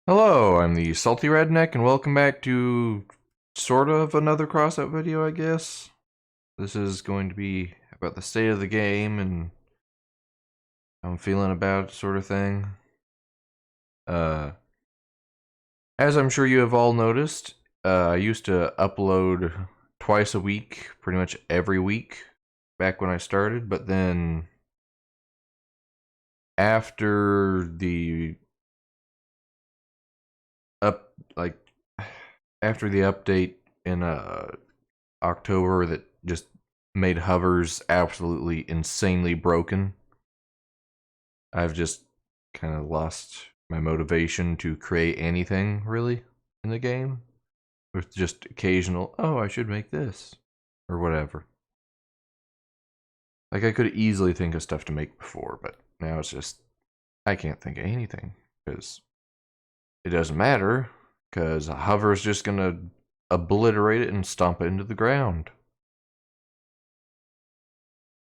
Hello, I'm the Salty Redneck, and welcome back to sort of another Crossout video, I guess. This is going to be about the state of the game and how I'm feeling about it, sort of thing. Uh, as I'm sure you have all noticed, I used to upload twice a week, pretty much every week, back when I started, but then after the up, like, after the update in October that just made hovers absolutely insanely broken, I've just kind of lost my motivation to create anything really in the game. With just occasional, oh, I should make this or whatever. Like I could easily think of stuff to make before, but now it's just I can't think of anything because it doesn't matter because a hover is just gonna obliterate it and stomp it into the ground.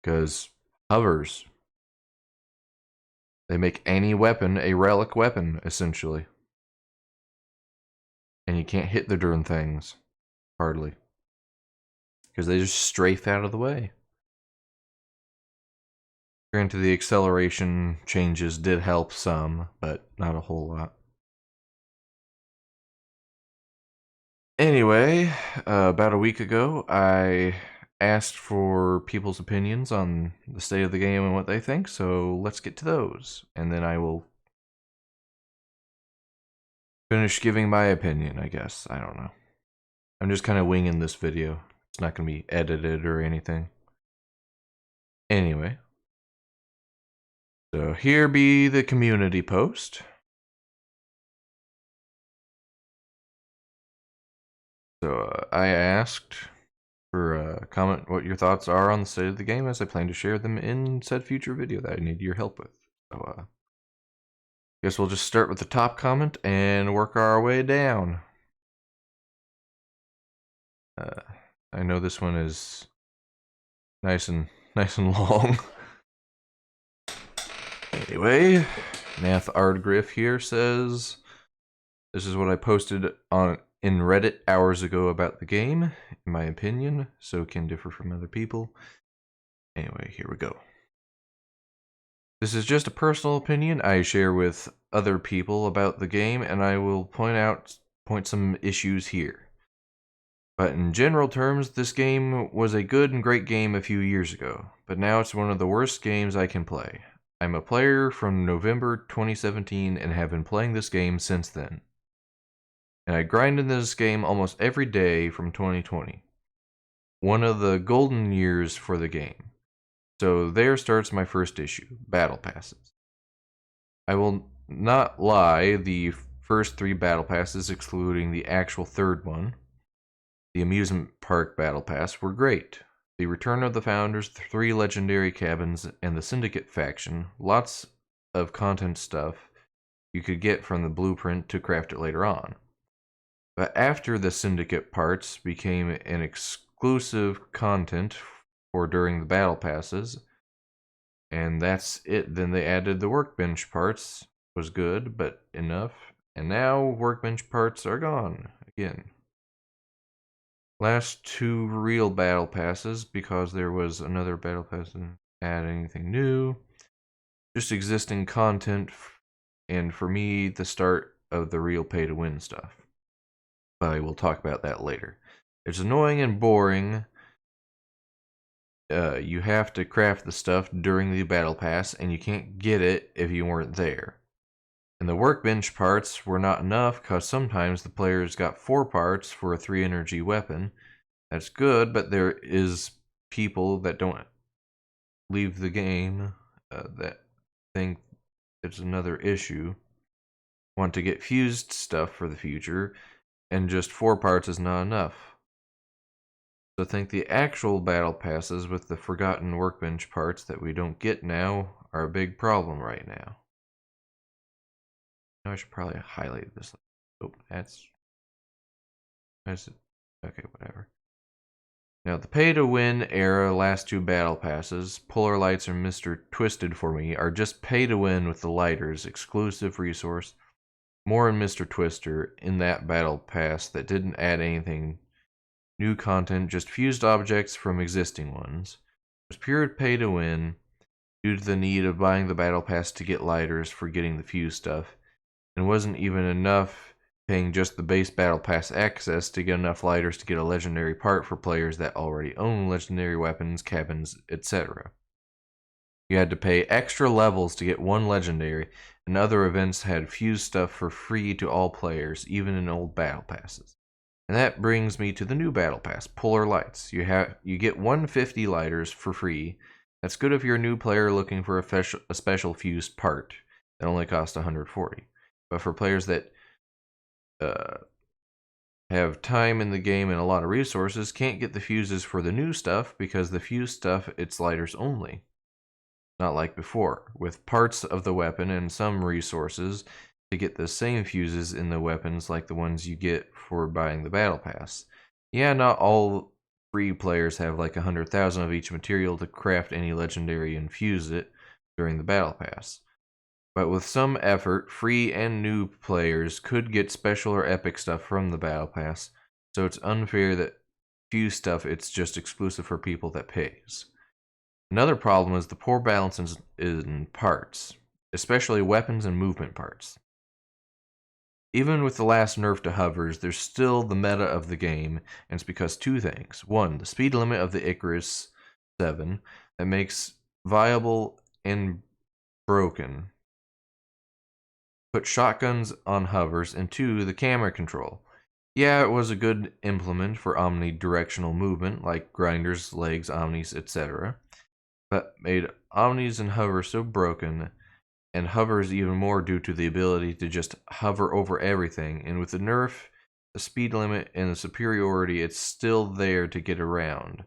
Because hovers, they make any weapon a relic weapon, essentially. And you can't hit the darn things, hardly. Because they just strafe out of the way. Granted, the acceleration changes did help some, but not a whole lot. Anyway, about a week ago, I asked for people's opinions on the state of the game and what they think, so let's get to those. And then I will finish giving my opinion, I guess. I don't know. I'm just kind of winging this video. It's not going to be edited or anything. Anyway. So here be the community post. So I asked for a comment what your thoughts are on the state of the game, as I plan to share them in said future video that I need your help with. So guess we'll just start with the top comment and work our way down. I know this one is nice and long. Anyway, Nath Ardgriff here says, this is what I posted in Reddit hours ago about the game, in my opinion, so can differ from other people. Anyway, here we go. This is just a personal opinion I share with other people about the game, and I will point some issues here. But in general terms, this game was a good and great game a few years ago, but now it's one of the worst games I can play. I'm a player from November 2017 and have been playing this game since then. And I grind in this game almost every day from 2020. One of the golden years for the game. So there starts my first issue, Battle Passes. I will not lie, the first 3 Battle Passes, excluding the actual third one, the amusement park Battle Pass, were great. The Return of the Founders, 3 legendary cabins, and the Syndicate faction, lots of content stuff you could get from the blueprint to craft it later on. But after the Syndicate parts became an exclusive content for during the Battle Passes, and that's it, then they added the Workbench parts, was good, but enough, and now Workbench parts are gone, again. Last 2 real Battle Passes, because there was another Battle Pass that didn't add anything new, just existing content, and for me, the start of the real pay-to-win stuff. But I will talk about that later. It's annoying and boring. You have to craft the stuff during the battle pass, and you can't get it if you weren't there. And the workbench parts were not enough, because sometimes the players got 4 parts for a 3 energy weapon. That's good, but there is people that don't leave the game that think it's another issue, want to get fused stuff for the future, and just 4 parts is not enough. So I think the actual battle passes with the forgotten workbench parts that we don't get now are a big problem right now. I should probably highlight this. Oh, that's okay, whatever. Now, the pay-to-win era last 2 battle passes, Polar Lights and Mr. Twisted for me, are just pay-to-win with the lighters, exclusive resource. more in Mr. Twister in that battle pass that didn't add anything new content, just fused objects from existing ones. It was pure pay to win due to the need of buying the battle pass to get lighters for getting the fuse stuff, and wasn't even enough paying just the base battle pass access to get enough lighters to get a legendary part for players that already own legendary weapons, cabins, etc. You had to pay extra levels to get one legendary, and other events had fuse stuff for free to all players, even in old battle passes. And that brings me to the new battle pass, Polar Lights. You get 150 lighters for free. That's good if you're a new player looking for a special fused part that only costs 140. But for players that uh, have time in the game and a lot of resources, can't get the fuses for the new stuff because the fuse stuff, it's lighters only. Not like before, with parts of the weapon and some resources to get the same fuses in the weapons like the ones you get for buying the battle pass. Yeah, not all free players have like 100,000 of each material to craft any legendary and fuse it during the battle pass. But with some effort, free and new players could get special or epic stuff from the battle pass, so it's unfair that fuse stuff it's just exclusive for people that pays. Another problem is the poor balance in parts, especially weapons and movement parts. Even with the last nerf to hovers, there's still the meta of the game, and it's because two things. One, the speed limit of the Icarus 7 that makes viable and broken. Put shotguns on hovers, and two, the camera control. Yeah, it was a good implement for omnidirectional movement, like grinders, legs, omnis, etc., but made omnis and hovers so broken, and hovers even more due to the ability to just hover over everything. And with the nerf, the speed limit, and the superiority, it's still there to get around.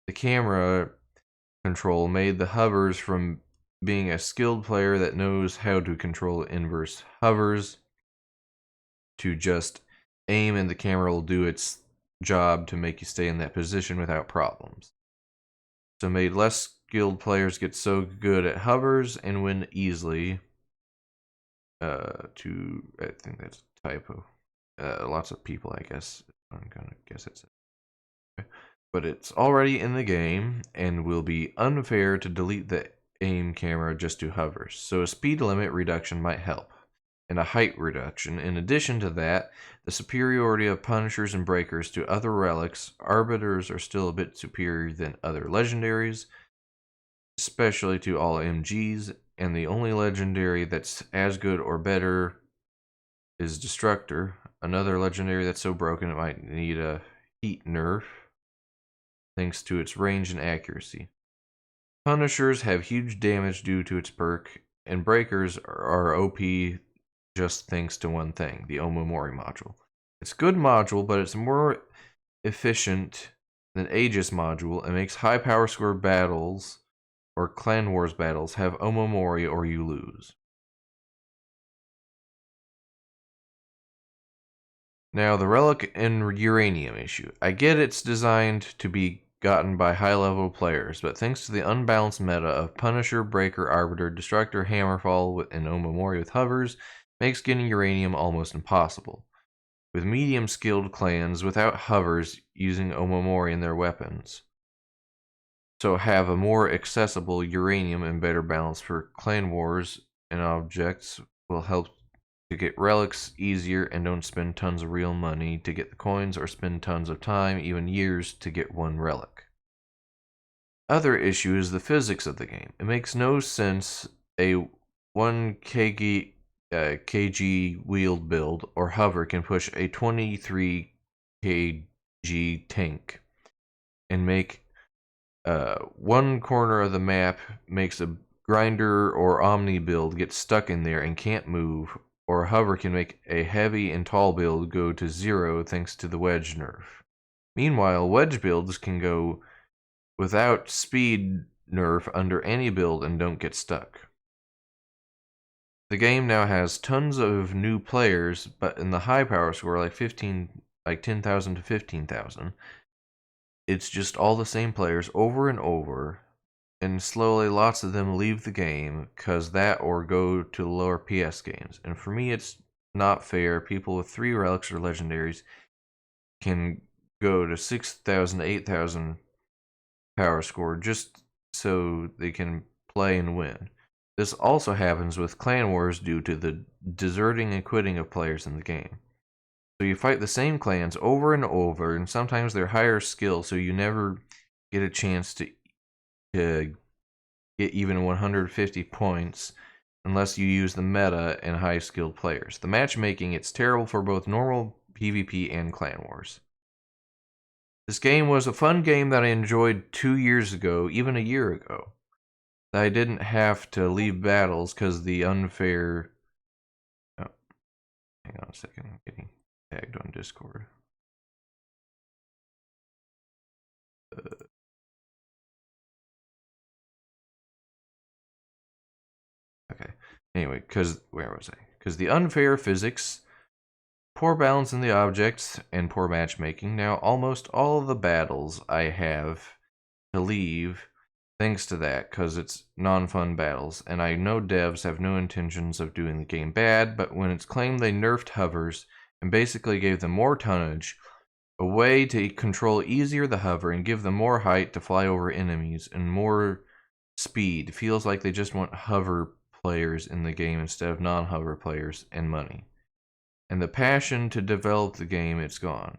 The camera control made the hovers from being a skilled player that knows how to control inverse hovers to just aim and the camera will do its job to make you stay in that position without problems. So made less skilled players get so good at hovers and win easily. I think that's a typo. Lots of people, I guess. I'm gonna guess it's it. But it's already in the game and will be unfair to delete the aim camera just to hovers. So a speed limit reduction might help, and a height reduction. In addition to that, the superiority of Punishers and Breakers to other relics, Arbiters are still a bit superior than other legendaries, especially to all MGs, and the only legendary that's as good or better is Destructor, another legendary that's so broken it might need a heat nerf, thanks to its range and accuracy. Punishers have huge damage due to its perk, and Breakers are OP just thanks to one thing, the Omamori module. It's a good module, but it's more efficient than Aegis module and makes high power score battles or Clan Wars battles have Omamori or you lose. Now, the Relic and Uranium issue. I get it's designed to be gotten by high-level players, but thanks to the unbalanced meta of Punisher, Breaker, Arbiter, Destructor, Hammerfall, and Omamori with hovers, makes getting Uranium almost impossible. With medium-skilled clans without hovers using Omamori in their weapons. So have a more accessible uranium and better balance for clan wars and objects will help to get relics easier and don't spend tons of real money to get the coins or spend tons of time, even years, to get one relic. Other issue is the physics of the game. It makes no sense a 1 kg wheeled build or hover can push a 23 kg tank and make one corner of the map makes a grinder or omni build get stuck in there and can't move, or a hover can make a heavy and tall build go to 0 thanks to the wedge nerf. Meanwhile, wedge builds can go without speed nerf under any build and don't get stuck. The game now has tons of new players, but in the high power score, like 10,000 to 15,000, it's just all the same players over and over, and slowly lots of them leave the game because that or go to lower PS games. And for me, it's not fair. People with 3 relics or legendaries can go to 6,000 to 8,000 power score just so they can play and win. This also happens with clan wars due to the deserting and quitting of players in the game. So you fight the same clans over and over, and sometimes they're higher skill, so you never get a chance to get even 150 points unless you use the meta and high skilled players. The matchmaking, it's terrible for both normal PvP and clan wars. This game was a fun game that I enjoyed 2 years ago, even a year ago. I didn't have to leave battles because the unfair... Oh, hang on a second, I'm getting tagged on Discord. Okay, anyway, where was I? Because the unfair physics, poor balance in the objects, and poor matchmaking. Now, almost all of the battles I have to leave thanks to that, because it's non-fun battles, and I know devs have no intentions of doing the game bad, but when it's claimed they nerfed hovers and basically gave them more tonnage, a way to control easier the hover and give them more height to fly over enemies and more speed, feels like they just want hover players in the game instead of non-hover players and money. And the passion to develop the game, it's gone.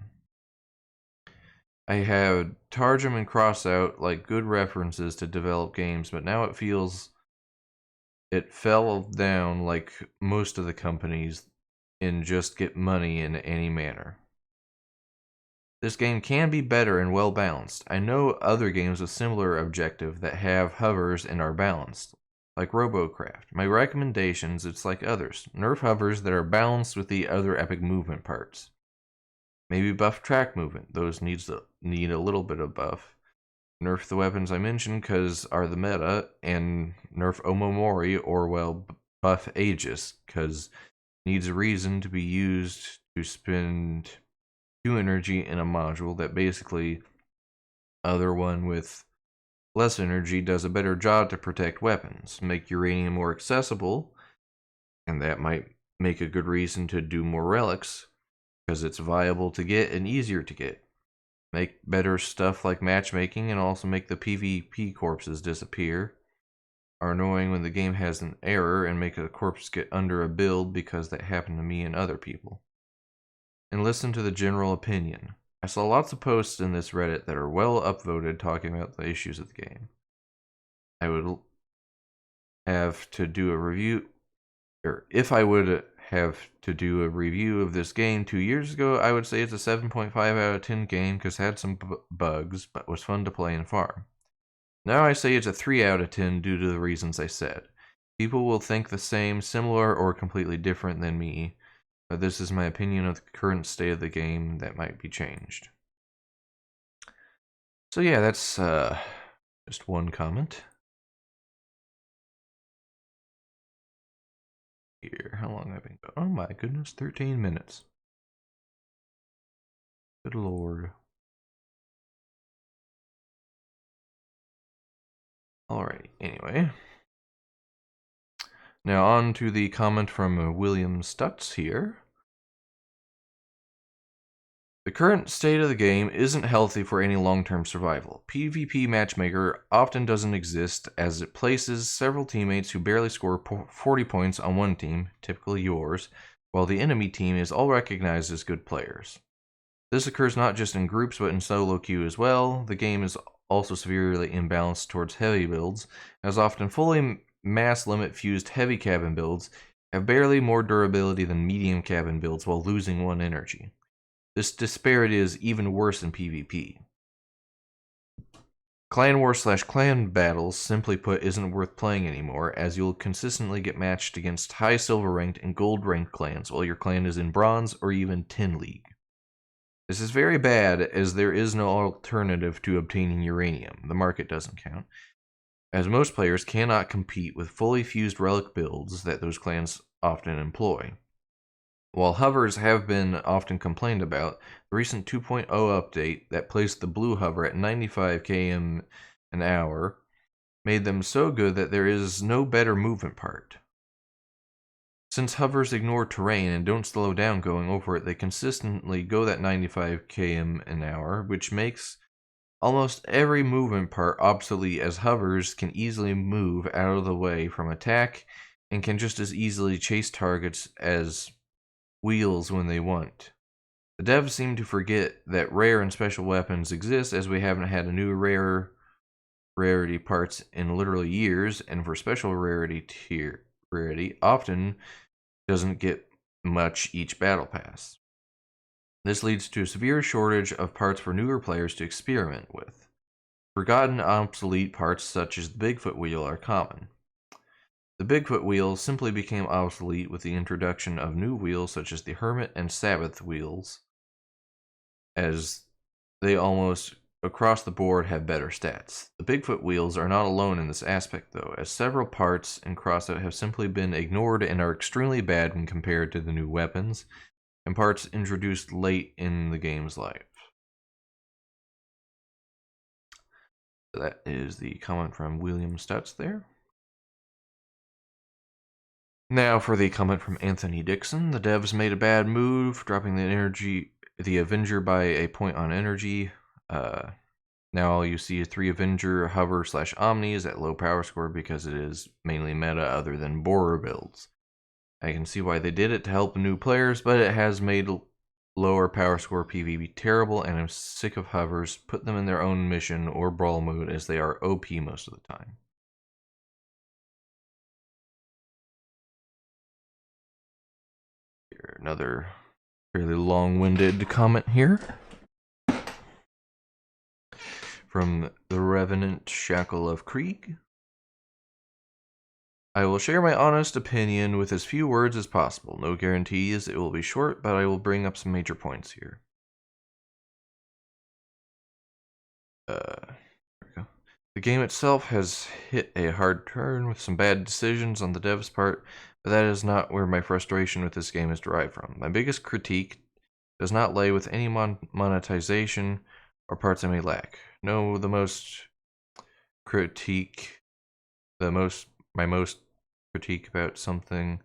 I had Targum and Crossout like good references to develop games, but now it fell down like most of the companies and just get money in any manner. This game can be better and well balanced. I know other games with similar objective that have hovers and are balanced, like RoboCraft. My recommendations, it's like others. Nerf hovers that are balanced with the other epic movement parts. Maybe buff track movement. Those need a little bit of buff. Nerf the weapons I mentioned because are the meta, and nerf Omomori or well buff Aegis because needs a reason to be used to spend 2 energy in a module that basically other one with less energy does a better job to protect weapons, make uranium more accessible, and that might make a good reason to do more relics because it's viable to get and easier to get. Make better stuff like matchmaking and also make the PvP corpses disappear. Are annoying when the game has an error and make a corpse get under a build because that happened to me and other people. And listen to the general opinion. I saw lots of posts in this Reddit that are well upvoted talking about the issues of the game. I would have to do a review, or if I would have to do a review of this game 2 years ago, I would say it's a 7.5 out of 10 game because it had some bugs, but was fun to play and farm. Now I say it's a 3 out of 10 due to the reasons I said. People will think the same, similar, or completely different than me, but this is my opinion of the current state of the game that might be changed. So yeah, that's just one comment. Here, how long have I been going? Oh my goodness, 13 minutes. Good lord. Alright, anyway. Now on to the comment from William Stutz here. The current state of the game isn't healthy for any long-term survival. PvP Matchmaker often doesn't exist as it places several teammates who barely score 40 points on one team, typically yours, while the enemy team is all recognized as good players. This occurs not just in groups but in solo queue as well. The game is also severely imbalanced towards heavy builds, as often fully mass limit fused heavy cabin builds have barely more durability than medium cabin builds while losing 1 energy. This disparity is even worse in PvP. Clan war / clan battles, simply put, isn't worth playing anymore, as you'll consistently get matched against high silver ranked and gold ranked clans while your clan is in bronze or even tin league. This is very bad as there is no alternative to obtaining uranium. The market doesn't count, as most players cannot compete with fully fused relic builds that those clans often employ. While hovers have been often complained about, the recent 2.0 update that placed the blue hover at 95 km an hour made them so good that there is no better movement part. Since hovers ignore terrain and don't slow down going over it, they consistently go that 95 km an hour, which makes almost every movement part obsolete, as hovers can easily move out of the way from attack and can just as easily chase targets as wheels when they want. The devs seem to forget that rare and special weapons exist, as we haven't had a new rarity parts in literally years, and for special rarity often doesn't get much each battle pass. This leads to a severe shortage of parts for newer players to experiment with. Forgotten, obsolete parts such as the Bigfoot wheel are common. The Bigfoot wheel simply became obsolete with the introduction of new wheels such as the Hermit and Sabbath wheels, as they almost across the board have better stats. The Bigfoot wheels are not alone in this aspect, though, as several parts in Crossout have simply been ignored and are extremely bad when compared to the new weapons and parts introduced late in the game's life. So that is the comment from William Stutz there. Now for the comment from Anthony Dixon. The devs made a bad move, dropping the Avenger by a point on energy. Now all you see is 3 Avenger, Hover / Omnis at low power score because it is mainly meta other than borer builds. I can see why they did it to help new players, but it has made lower power score PvP terrible, and I'm sick of hovers. Put them in their own mission or brawl mode, as they are OP most of the time. Here, another fairly long-winded comment here from the Revenant Shackle of Krieg. I will share my honest opinion with as few words as possible. No guarantees it will be short, but I will bring up some major points here. There we go. The game itself has hit a hard turn with some bad decisions on the devs' part, but that is not where my frustration with this game is derived from. My biggest critique does not lay with any monetization or parts I may lack. No, my most critique about something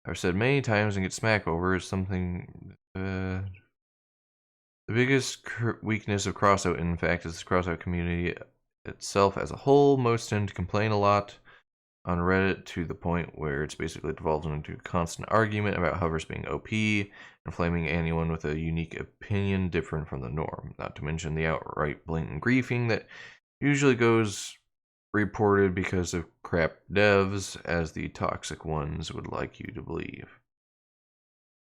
I've said many times and get smack over is something. The biggest weakness of Crossout, in fact, is the Crossout community itself as a whole. Most tend to complain a lot on Reddit to the point where it's basically devolved into a constant argument about hovers being OP and flaming anyone with a unique opinion different from the norm. Not to mention the outright blatant griefing that usually goes reported because of crap devs, as the toxic ones would like you to believe.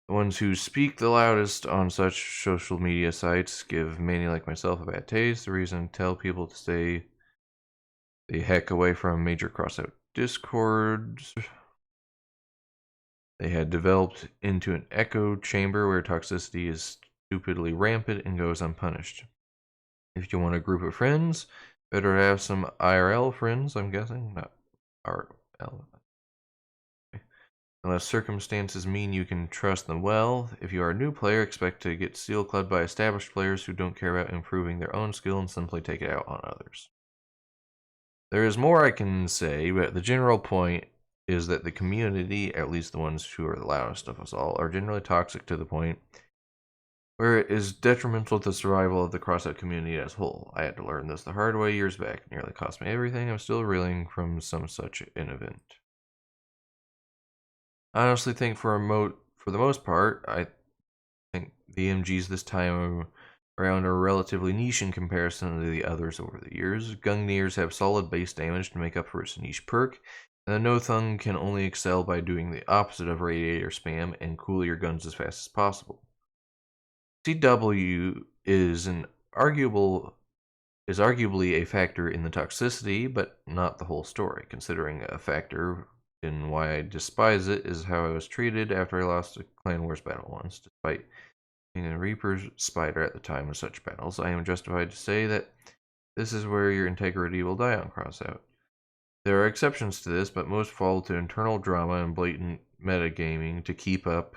The ones who speak the loudest on such social media sites give many like myself a bad taste. The reason I tell people to stay the heck away from major Crossout discords. They had developed into an echo chamber where toxicity is stupidly rampant and goes unpunished. If you want a group of friends, better have some IRL friends, I'm guessing, not RL. Unless circumstances mean you can trust them well. If you are a new player, expect to get steel clubbed by established players who don't care about improving their own skill and simply take it out on others. There is more I can say, but the general point is that the community, at least the ones who are the loudest of us all, are generally toxic to the point where it is detrimental to the survival of the Crossout community as a whole. I had to learn this the hard way years back. It nearly cost me everything. I'm still reeling from some such an event. I honestly think for the most part, I think the MGs this time around are relatively niche in comparison to the others over the years. Gungnir's have solid base damage to make up for its niche perk, and the No-Thung can only excel by doing the opposite of radiator spam and cool your guns as fast as possible. CW is arguably a factor in the toxicity, but not the whole story, considering a factor in why I despise it is how I was treated after I lost a Clan Wars battle once. Despite being a Reaper Spider at the time of such battles, I am justified to say that this is where your integrity will die on Crossout. There are exceptions to this, but most fall to internal drama and blatant metagaming to keep up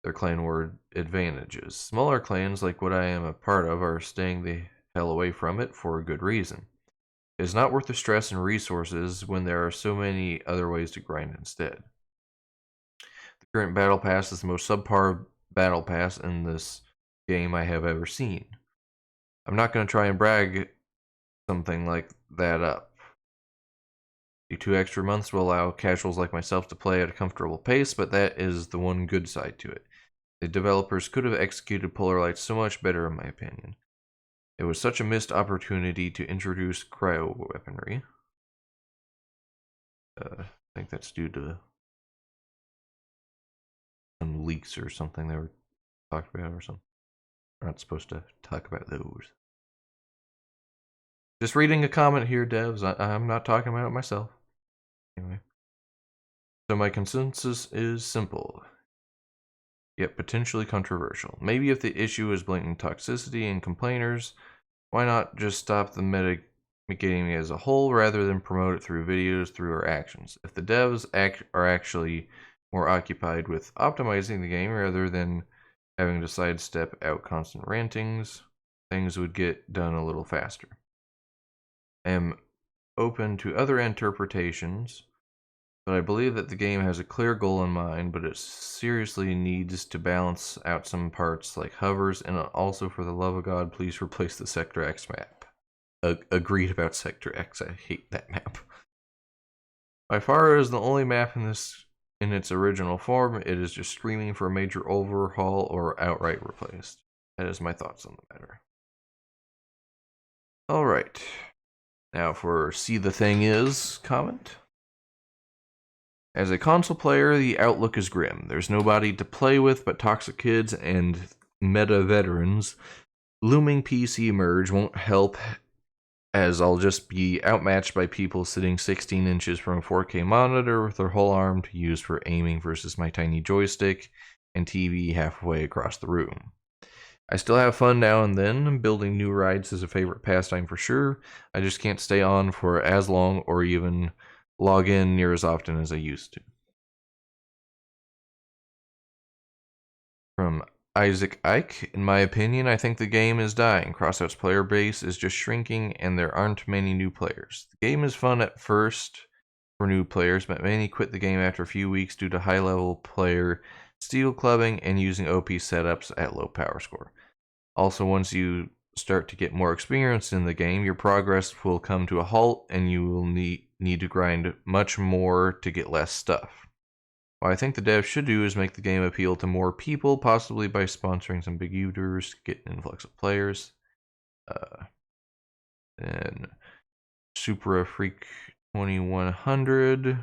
their clan war advantages. Smaller clans, like what I am a part of, are staying the hell away from it for a good reason. It is not worth the stress and resources when there are so many other ways to grind instead. Current battle pass is the most subpar battle pass in this game I have ever seen. I'm not going to try and brag something like that up. The 2 extra months will allow casuals like myself to play at a comfortable pace, but that is the one good side to it. The developers could have executed Polar Light so much better, in my opinion. It was such a missed opportunity to introduce cryo weaponry. I think that's due to some leaks or something they were talking about or something. We're not supposed to talk about those. Just reading a comment here, devs. I'm not talking about it myself. Anyway. So my consensus is simple, yet potentially controversial. Maybe if the issue is blatant toxicity and complainers, why not just stop the metagaming as a whole rather than promote it through videos, through our actions? If the devs are actually more occupied with optimizing the game rather than having to sidestep out constant rantings, things would get done a little faster. I am open to other interpretations, but I believe that the game has a clear goal in mind, but it seriously needs to balance out some parts like hovers, and also, for the love of God, please replace the Sector X map. Agreed about Sector X, I hate that map. By far, it is the only map in its original form. It is just screaming for a major overhaul or outright replaced. That is my thoughts on the matter. Alright. Now for See the Thing Is comment. As a console player, the outlook is grim. There's nobody to play with but toxic kids and meta veterans. Looming PC merge won't help, as I'll just be outmatched by people sitting 16 inches from a 4K monitor with their whole arm to use for aiming versus my tiny joystick and TV halfway across the room. I still have fun now and then. Building new rides is a favorite pastime for sure. I just can't stay on for as long or even log in near as often as I used to. From Isaac Ike, in my opinion, I think the game is dying. Crossout's player base is just shrinking and there aren't many new players. The game is fun at first for new players, but many quit the game after a few weeks due to high-level player steel clubbing and using OP setups at low power score. Also, once you start to get more experience in the game, your progress will come to a halt and you will need to grind much more to get less stuff. What I think the devs should do is make the game appeal to more people, possibly by sponsoring some big YouTubers to get an influx of players. And Supra Freak 2100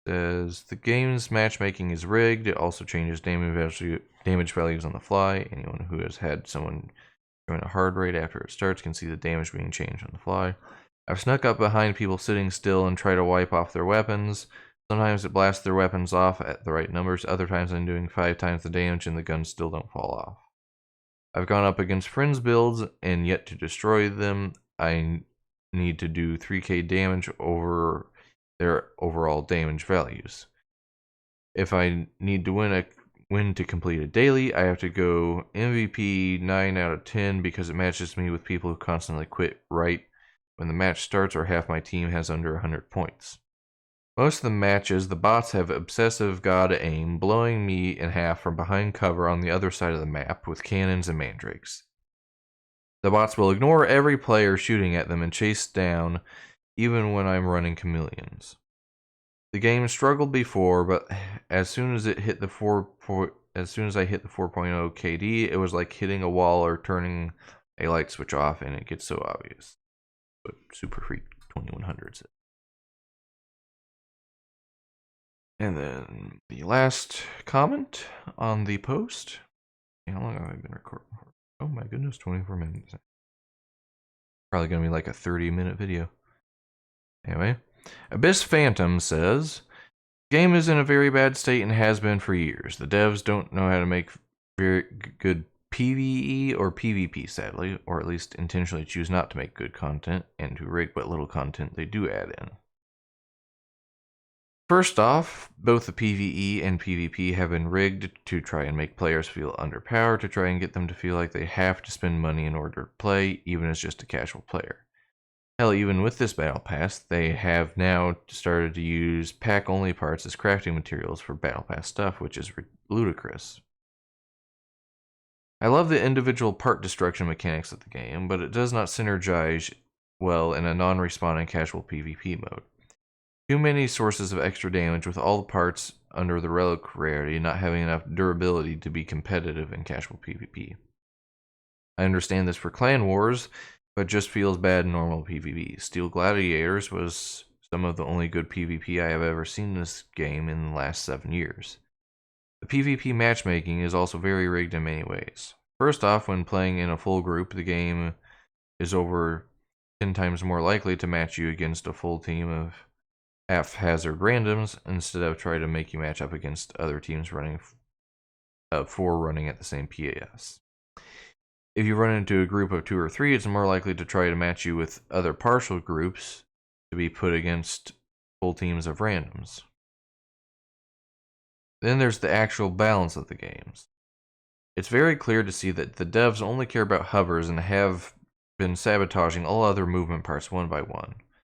says the game's matchmaking is rigged. It also changes damage values on the fly. Anyone who has had someone join a hard raid after it starts can see the damage being changed on the fly. I've snuck up behind people sitting still and try to wipe off their weapons. Sometimes it blasts their weapons off at the right numbers. Other times I'm doing 5 times the damage and the guns still don't fall off. I've gone up against friends' builds and yet to destroy them. I need to do 3k damage over their overall damage values. If I need to win to complete a daily, I have to go MVP 9 out of 10 because it matches me with people who constantly quit right when the match starts or half my team has under 100 points. Most of the matches, the bots have obsessive god aim, blowing me in half from behind cover on the other side of the map with cannons and mandrakes. The bots will ignore every player shooting at them and chase down even when I'm running chameleons. The game struggled before, but as soon as I hit the 4.0 KD, it was like hitting a wall or turning a light switch off, and it gets so obvious. But Super Freak 2100 said. And then the last comment on the post. How long have I been recording? Oh my goodness, 24 minutes. Probably going to be like a 30-minute video. Anyway, Abyss Phantom says, game is in a very bad state and has been for years. The devs don't know how to make very good PvE or PvP, sadly, or at least intentionally choose not to make good content and to rig what little content they do add in. First off, both the PvE and PvP have been rigged to try and make players feel underpowered, to try and get them to feel like they have to spend money in order to play, even as just a casual player. Hell, even with this battle pass, they have now started to use pack-only parts as crafting materials for battle pass stuff, which is ludicrous. I love the individual part destruction mechanics of the game, but it does not synergize well in a non-respawning casual PvP mode. Too many sources of extra damage with all the parts under the relic rarity not having enough durability to be competitive in casual PvP. I understand this for clan wars, but just feels bad in normal PvP. Steel Gladiators was some of the only good PvP I have ever seen in this game in the last 7 years. The PvP matchmaking is also very rigged in many ways. First off, when playing in a full group, the game is over 10 times more likely to match you against a full team of haphazard randoms instead of trying to make you match up against other teams running at the same PAS. If you run into a group of 2 or 3, it's more likely to try to match you with other partial groups to be put against full teams of randoms. Then there's the actual balance of the games. It's very clear to see that the devs only care about hovers and have been sabotaging all other movement parts one by one.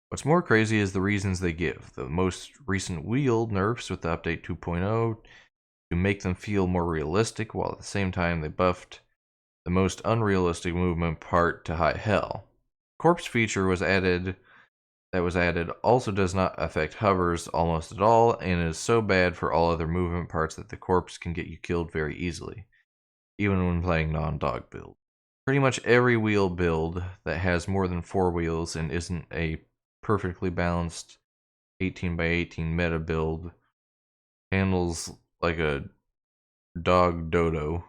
What's more crazy is the reasons they give. The most recent wheel nerfs with the update 2.0 to make them feel more realistic, while at the same time they buffed the most unrealistic movement part to high hell. Corpse feature was added also does not affect hovers almost at all and is so bad for all other movement parts that the corpse can get you killed very easily, even when playing non-dog build. Pretty much every wheel build that has more than 4 wheels and isn't a perfectly balanced 18 by 18 meta build handles like a dog dodo.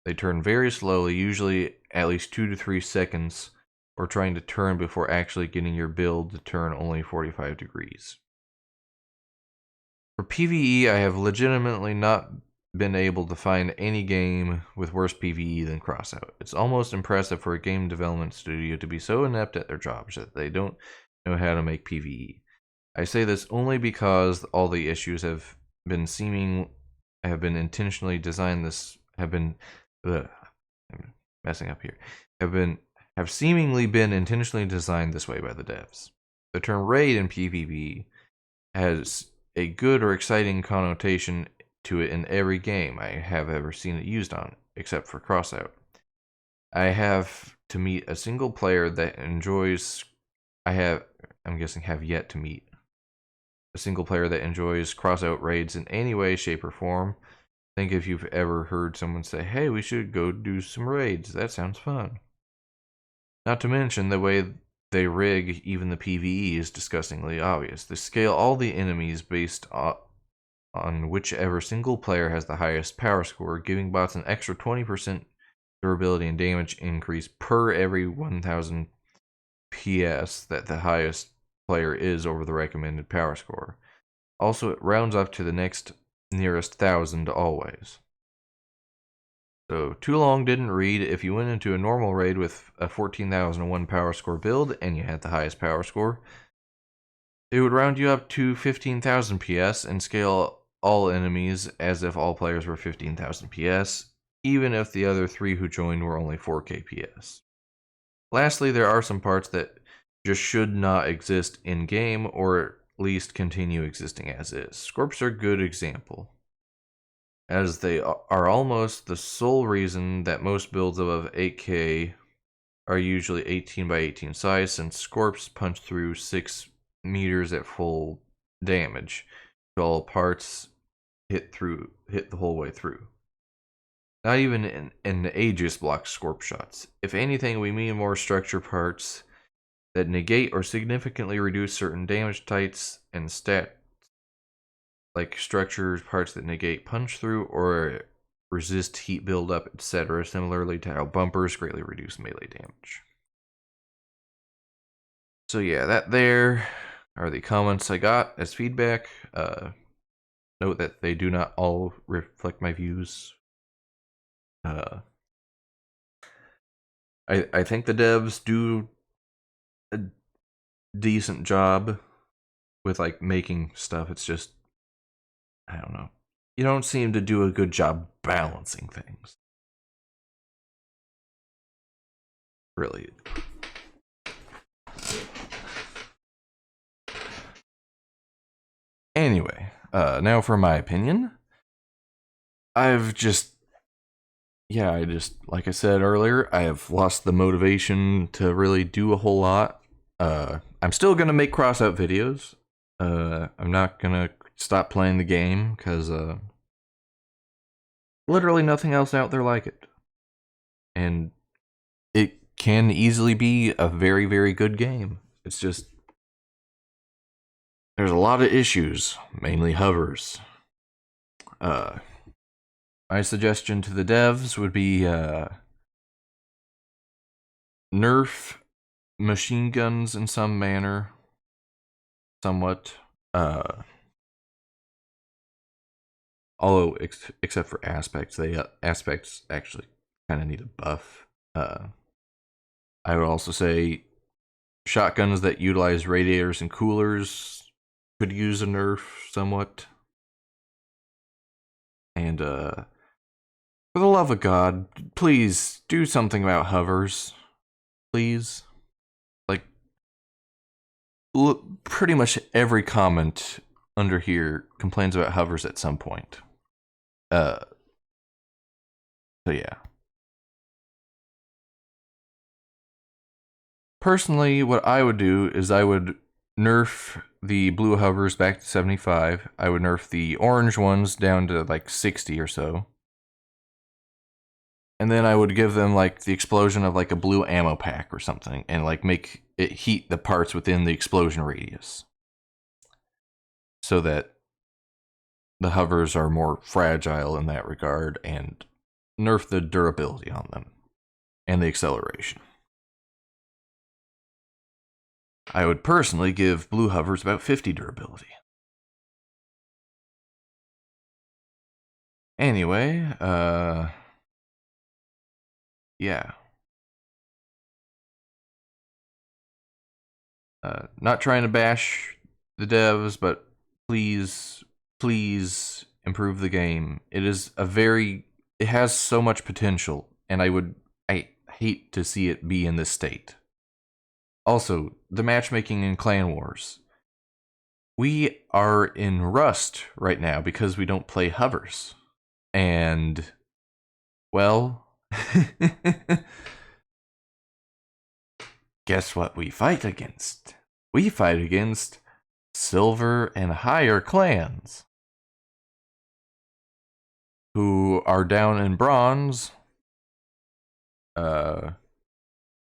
They turn very slowly, usually at least 2 to 3 seconds, or trying to turn before actually getting your build to turn only 45 degrees. For PvE, I have legitimately not been able to find any game with worse PvE than Crossout. It's almost impressive for a game development studio to be so inept at their jobs that they don't know how to make PvE. I say this only because all the issues have been intentionally designed I'm messing up here. Have seemingly been intentionally designed this way by the devs. The term raid in PvP has a good or exciting connotation to it in every game I have ever seen it used on, except for Crossout. I have to meet a single player that enjoys have yet to meet a single player that enjoys Crossout raids in any way, shape, or form. Think if you've ever heard someone say, "Hey, we should go do some raids. That sounds fun." Not to mention the way they rig even the PvE is disgustingly obvious. They scale all the enemies based on whichever single player has the highest power score, giving bots an extra 20% durability and damage increase per every 1000 PS that the highest player is over the recommended power score. Also, it rounds up to the next nearest 1000 always. So, too long didn't read. If you went into a normal raid with a 14,001 power score build and you had the highest power score, it would round you up to 15,000 PS and scale all enemies as if all players were 15,000 PS, even if the other 3 who joined were only 4K PS. Lastly, there are some parts that just should not exist in game, or at least continue existing as is. Scorps are a good example, as they are almost the sole reason that most builds above 8K are usually 18 by 18 size, since Scorps punch through 6 meters at full damage. All parts hit the whole way through. Not even an Aegis blocks Scorp shots. If anything, we mean more structure parts that negate or significantly reduce certain damage types and stats, like structure parts that negate punch through or resist heat buildup, etc., similarly to how bumpers greatly reduce melee damage. So yeah, that there are the comments I got as feedback. Note that they do not all reflect my views. I think the devs do a decent job with like making stuff. It's just, I don't know. You don't seem to do a good job balancing things. Really. Anyway, now for my opinion. I've just, like I said earlier, I have lost the motivation to really do a whole lot. I'm still gonna make Crossout videos. I'm not gonna stop playing the game because literally nothing else out there like it, and it can easily be a very, very good game. It's just there's a lot of issues, mainly hovers. My suggestion to the devs would be nerf machine guns in some manner, somewhat. Although, except for aspects, aspects actually kind of need a buff. I would also say shotguns that utilize radiators and coolers could use a nerf somewhat. And for the love of God, please do something about hovers. Please. Like, pretty much every comment under here complains about hovers at some point. So yeah. Personally, what I would do is I would nerf the blue hovers back to 75. I would nerf the orange ones down to like 60 or so. And then I would give them like the explosion of like a blue ammo pack or something and like make it heat the parts within the explosion radius. So that the hovers are more fragile in that regard and nerf the durability on them and the acceleration. I would personally give blue hovers about 50 durability. Anyway, yeah. Not trying to bash the devs, but please, please improve the game. It has so much potential, and I hate to see it be in this state. Also, the matchmaking in Clan Wars. We are in Rust right now because we don't play hovers. And, well, guess what we fight against? We fight against silver and higher clans who are down in bronze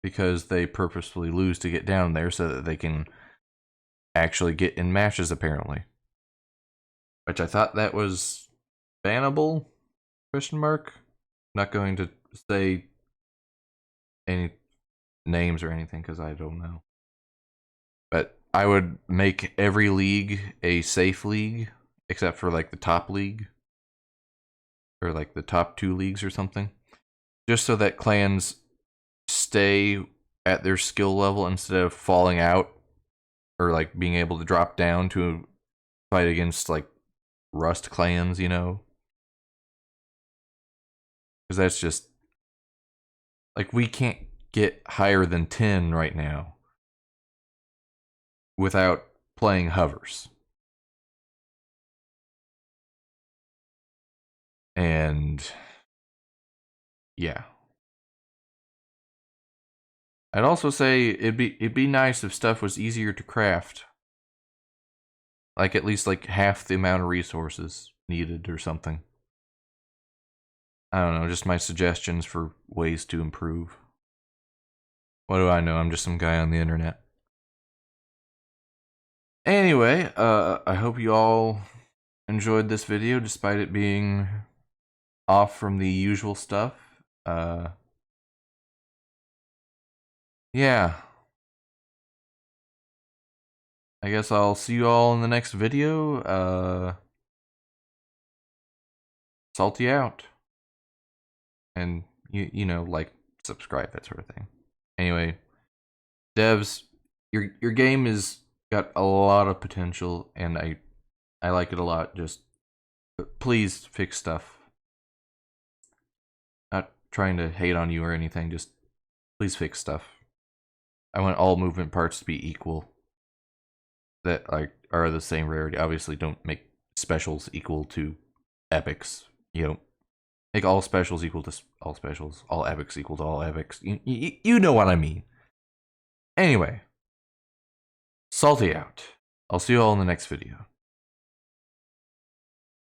because they purposefully lose to get down there so that they can actually get in matches, apparently. Which I thought that was bannable? Question mark. Not going to say any names or anything because I don't know. But I would make every league a safe league, except for like the top league. Or like the top 2 leagues or something. Just so that clans stay at their skill level instead of falling out or like being able to drop down to fight against like Rust clans, you know? Because that's just like we can't get higher than 10 right now without playing hovers. And yeah. I'd also say it'd be nice if stuff was easier to craft. Like at least like half the amount of resources needed or something. I don't know, just my suggestions for ways to improve. What do I know? I'm just some guy on the internet. Anyway, I hope you all enjoyed this video despite it being off from the usual stuff. Yeah. I guess I'll see you all in the next video. Salty out. And you know, like, subscribe, that sort of thing. Anyway, devs, your game is got a lot of potential and I like it a lot. Just please fix stuff. Not trying to hate on you or anything, just please fix stuff. I want all movement parts to be equal. That are the same rarity. Obviously, don't make specials equal to epics. You know, make all specials equal to all specials. All epics equal to all epics. You know what I mean. Anyway, salty out. I'll see you all in the next video.